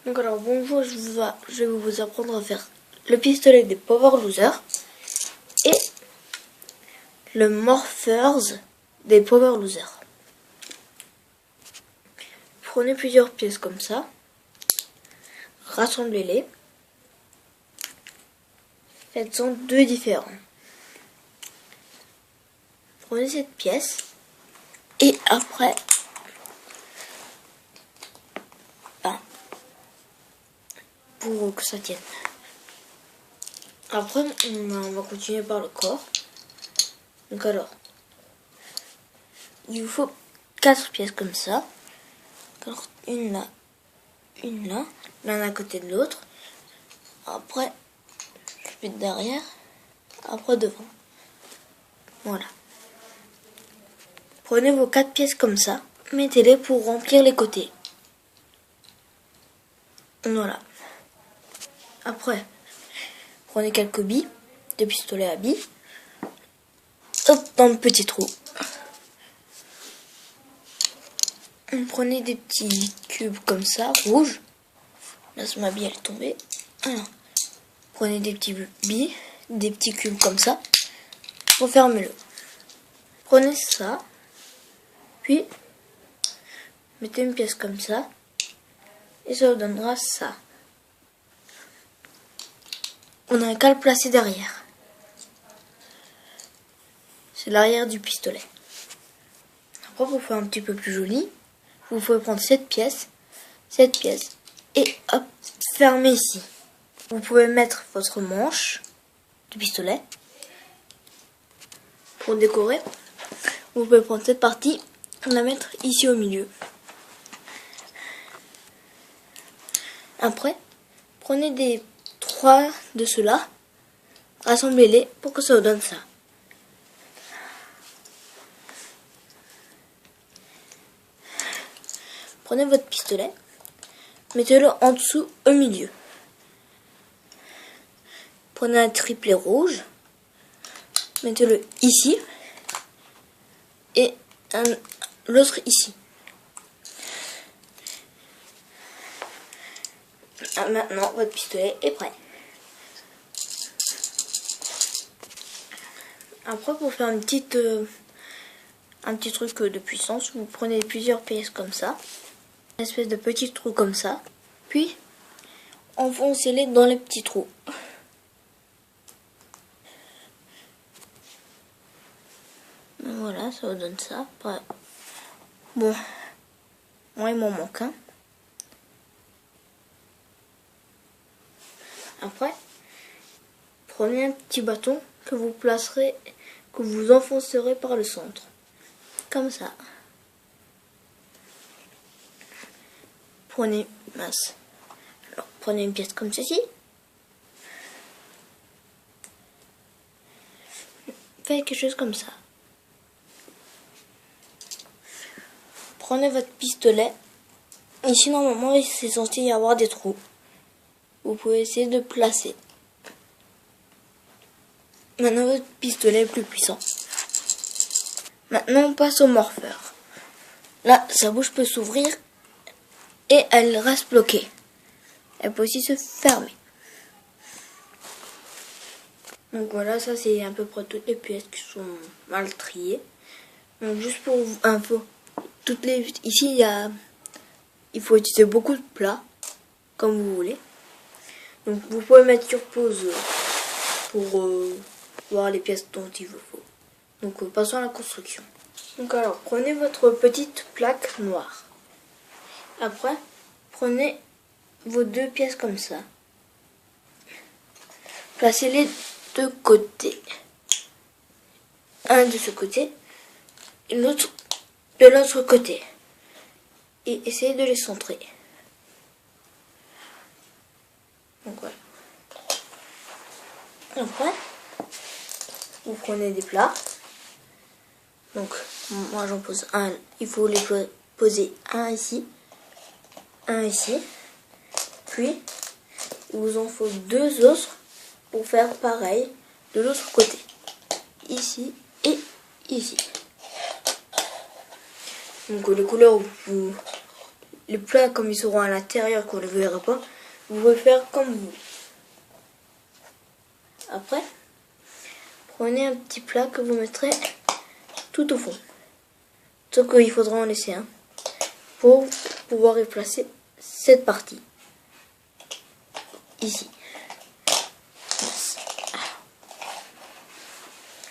Donc alors bonjour, je vais vous apprendre à faire le pistolet des Power Losers et le Morphers des Power Losers. Prenez plusieurs pièces comme ça, rassemblez-les, faites-en deux différents. Prenez cette pièce et après, pour que ça tienne. Après, on va continuer par le corps. Donc alors, il vous faut 4 pièces comme ça. Alors, une là, l'un à côté de l'autre. Après, je fais derrière. Après, devant. Voilà. Prenez vos 4 pièces comme ça. Mettez-les pour remplir les côtés. Voilà. Après, prenez quelques billes, des pistolets à billes. Hop, dans le petit trou. Prenez des petits cubes comme ça, rouges. Là, ma bille elle est tombée. Alors, prenez des petits billes, des petits cubes comme ça. Refermez-le. Prenez ça. Puis, mettez une pièce comme ça. Et ça vous donnera ça. On n'a qu'à le placer derrière. C'est l'arrière du pistolet. Après, pour faire un petit peu plus joli, vous pouvez prendre cette pièce, et hop, fermer ici. Vous pouvez mettre votre manche du pistolet. Pour décorer, vous pouvez prendre cette partie et la mettre ici au milieu. Après, prenez 3 de ceux-là, rassemblez-les pour que ça vous donne ça. Prenez votre pistolet, mettez-le en dessous au milieu. Prenez un triplet rouge, mettez-le ici et l'autre ici. Maintenant, votre pistolet est prêt. Après, pour faire un petit truc de puissance, vous prenez plusieurs pièces comme ça, une espèce de petit trou comme ça, puis enfoncez-les dans les petits trous. Voilà, ça vous donne ça. Bon, moi il m'en manque un. Après, prenez un petit bâton que vous placerez, que vous enfoncerez par le centre. Comme ça. Prenez une pièce comme ceci. Faites quelque chose comme ça. Prenez votre pistolet. Ici, normalement, c'est censé y avoir des trous. Vous pouvez essayer de placer. Maintenant, votre pistolet est plus puissant. Maintenant, on passe au morpheur. Là, sa bouche peut s'ouvrir et elle reste bloquée. Elle peut aussi se fermer. Donc voilà, ça c'est à peu près toutes les pièces qui sont mal triées. Donc juste pour info, ici il faut utiliser beaucoup de plats, comme vous voulez. Donc vous pouvez mettre sur pause pour voir les pièces dont il vous faut. Donc passons à la construction. Donc alors, prenez votre petite plaque noire. Après, prenez vos 2 pièces comme ça. Placez-les de côté. Un de ce côté et l'autre de l'autre côté. Et essayez de les centrer. Donc voilà. Après, vous prenez des plats. Donc, moi j'en pose un. Il faut les poser un ici. Puis, il vous en faut 2 autres pour faire pareil de l'autre côté. Ici et ici. Donc les couleurs, les plats comme ils seront à l'intérieur qu'on ne les verra pas, vous pouvez faire comme vous voulez. Après, prenez un petit plat que vous mettrez tout au fond. Sauf qu'il faudra en laisser un pour pouvoir y placer cette partie. Ici.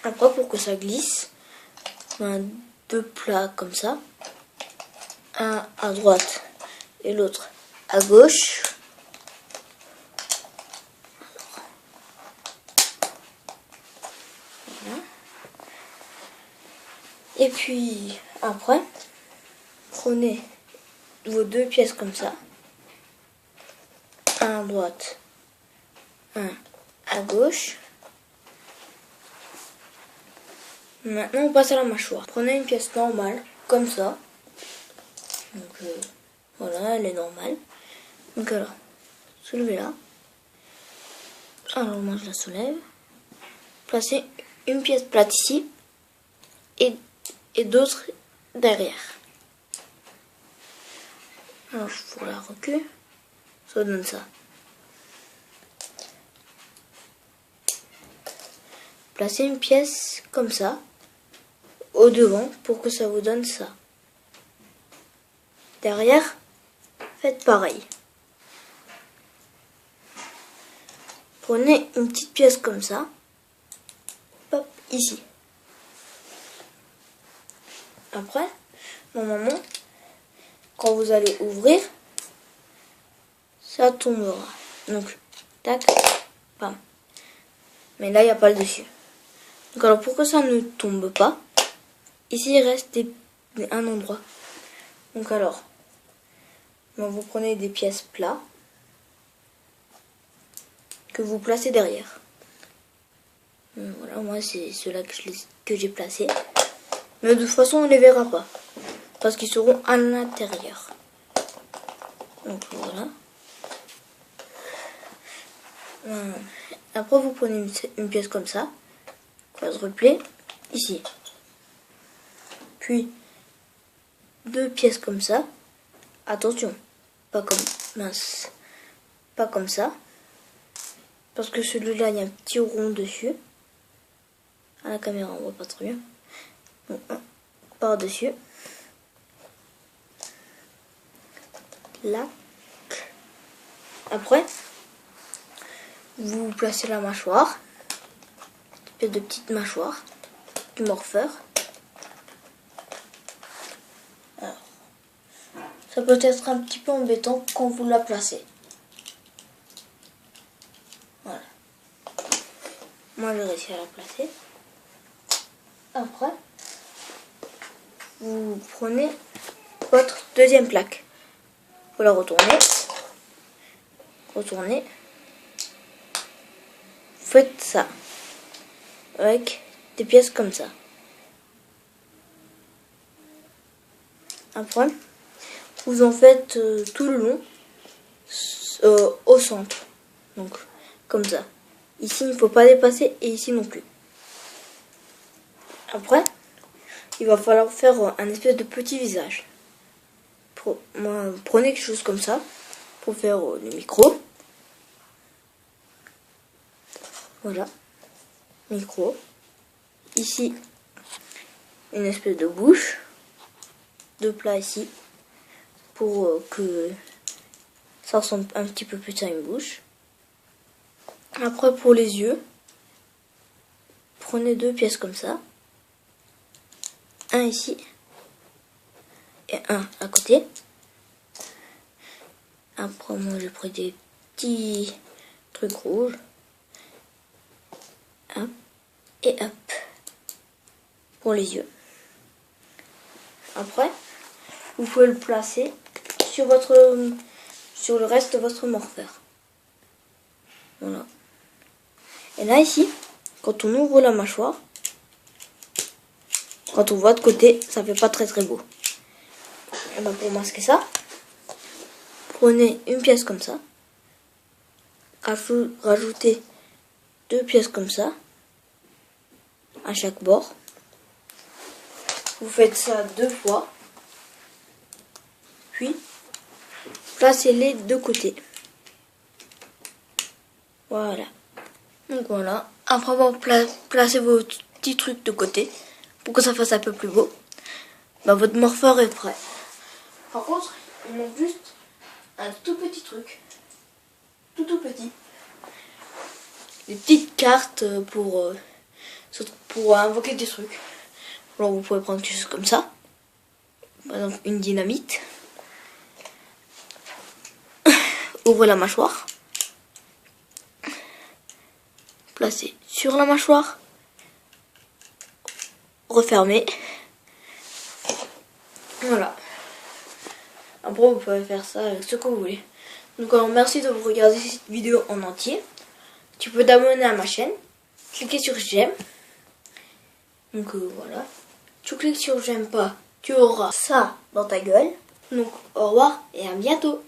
Après, pour que ça glisse, deux plats comme ça. Un à droite et l'autre à gauche. Voilà. Et puis après, prenez vos deux pièces comme ça. Un à droite, un à gauche. Maintenant, on passe à la mâchoire. Prenez une pièce normale, comme ça. Donc voilà, elle est normale. Donc alors, soulevez-la. Alors moi je la soulève. Placez une pièce plate ici et d'autres derrière. Alors je vous la recule. Ça donne ça. Placez une pièce comme ça au devant pour que ça vous donne ça. Derrière, faites pareil. Prenez une petite pièce comme ça. Hop, ici. Après, normalement, quand vous allez ouvrir, ça tombera. Donc, tac, bam. Mais là, il n'y a pas le dessus. Donc alors, pour que ça ne tombe pas, ici, il reste un endroit. Donc alors, vous prenez des pièces plats que vous placez derrière. Voilà, moi c'est ceux-là que j'ai placés. Mais de toute façon on ne les verra pas. Parce qu'ils seront à l'intérieur. Donc voilà. Après vous prenez une pièce comme ça. Qui va se replier ici. Puis deux pièces comme ça. Attention. Pas comme mince. Pas comme ça. Parce que celui-là, il y a un petit rond dessus. À la caméra, on voit pas très bien. Donc, par-dessus. Là. Après, vous placez la mâchoire. Une espèce de petite mâchoire. Du morpheur. Alors, ça peut être un petit peu embêtant quand vous la placez. Voilà. Moi, j'ai réussi à la placer. Après, vous prenez votre deuxième plaque. Vous la retournez. Retournez. Vous faites ça. Avec des pièces comme ça. Après, vous en faites tout le long. Au centre. Donc, comme ça. Ici, il ne faut pas dépasser et ici non plus. Après, il va falloir faire un espèce de petit visage. Prenez quelque chose comme ça pour faire le micro. Voilà. Micro. Ici, une espèce de bouche. Deux plats ici. Pour que ça ressemble un petit peu plus à une bouche. Après, pour les yeux, prenez deux pièces comme ça. Un ici et un à côté. Après, moi, j'ai pris des petits trucs rouges. Hop et hop. Pour les yeux. Après, vous pouvez le placer sur le reste de votre morpheur. Voilà. Et là, ici, quand on ouvre la mâchoire, quand on voit de côté, ça fait pas très très beau. Et ben pour masquer ça, prenez une pièce comme ça, rajoutez deux pièces comme ça, à chaque bord. Vous faites ça 2 fois, puis placez-les de côté. Voilà. Donc voilà. Après avoir placé vos petits trucs de côté, pour que ça fasse un peu plus beau, bah, votre morpheur est prêt. Par contre, il manque juste un tout petit truc. Tout petit. Des petites cartes pour invoquer des trucs. Alors vous pouvez prendre quelque chose comme ça. Par exemple une dynamite. Ouvrez la mâchoire. Placez sur la mâchoire. Refermez. Voilà. Après vous pouvez faire ça avec ce que vous voulez. Donc alors merci de vous regarder cette vidéo en entier. Tu peux t'abonner à ma chaîne. Cliquez sur j'aime. Donc voilà. Tu cliques sur j'aime pas. Tu auras ça dans ta gueule. Donc au revoir et à bientôt.